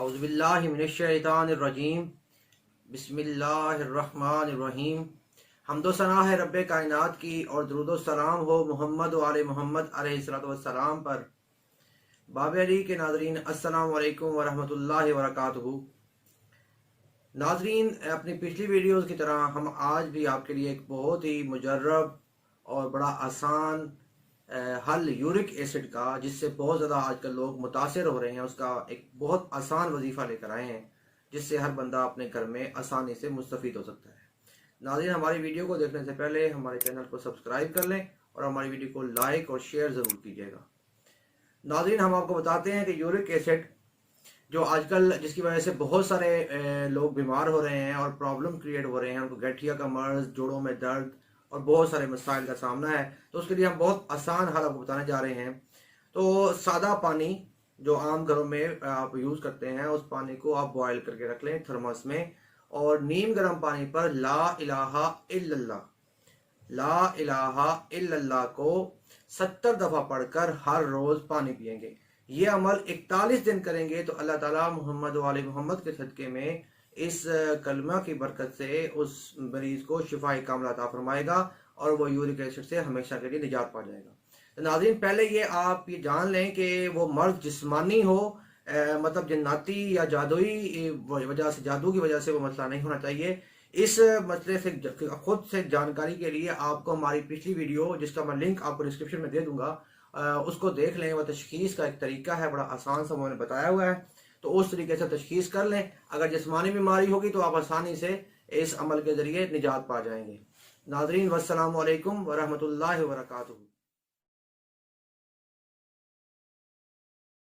अऊज़ु बिल्लाहि मिनश्शैतानिर्रजीम बिस्मिल्लाहिर्रहमानिर्रहीम। हम्दो सना है रब्बे कायनात की और दुरूदो सलाम हो मोहम्मद व आले मोहम्मद अलैहिस्सलातु वस्सलाम पर। बाब अली के नाज़रीन, अस्सलामु अलैकुम व रहमतुल्लाहि व बरकातुहू। नाज़रीन, अपनी पिछली वीडियोज़ की तरह हम आज भी आपके लिए एक बहुत ही मुजर्रब और बड़ा आसान हल यूरिक एसिड का, जिससे बहुत ज़्यादा आजकल लोग मुतासिर हो रहे हैं, उसका एक बहुत आसान वजीफ़ा लेकर आए हैं, जिससे हर बंदा अपने घर में आसानी से मुस्तफ़ीद हो सकता है। नाज़रीन, हमारी वीडियो को देखने से पहले हमारे चैनल को सब्सक्राइब कर लें और हमारी वीडियो को लाइक और शेयर ज़रूर कीजिएगा। नाज़रीन, हम आपको बताते हैं कि यूरिक एसिड जो आजकल जिसकी वजह से बहुत सारे लोग बीमार हो रहे हैं और प्रॉब्लम क्रिएट हो रहे हैं, उनको गठिया का मर्ज, जोड़ों में दर्द और बहुत सारे मसाइल का सामना है, तो उसके लिए हम बहुत आसान हल आपको बताने जा रहे हैं। तो सादा पानी जो आम घरों में आप यूज़ करते हैं, उस पानी को आप बॉयल करके रख लें थर्मस में, और नीम गर्म पानी पर ला इलाहा इल्लल्लाह को 70 दफ़ा पढ़कर हर रोज़ पानी पिएंगे। ये अमल 41 दिन करेंगे तो अल्लाह ताला मोहम्मद वाले मोहम्मद के सदक़े में इस कलमा की बरकत से उस मरीज़ को शिफाए कामिला अता फरमाएगा और वो यूरिक एसिड से हमेशा के लिए निजात पा जाएगा। तो नाज़रीन, पहले ये आप ये जान लें कि वो मर्ज जिस्मानी हो, मतलब जन्नाती या जादुई वजह से, जादू की वजह से वो मसला नहीं होना चाहिए। इस मसले से खुद से जानकारी के लिए आपको हमारी पिछली वीडियो, जिसका मैं लिंक आपको डिस्क्रिप्शन में दे दूंगा, उसको देख लें। वह तशखीस का एक तरीका है, बड़ा आसान सा मैंने बताया हुआ है, तो उस तरीके से तशखीस कर लें। अगर जिस्मानी बीमारी होगी तो आप आसानी से इस अमल के ज़रिए निजात पा जाएंगे। नाज़रीन, वस्सलामु अलैकुम व रहमतुल्लाहि व बरकातुहू।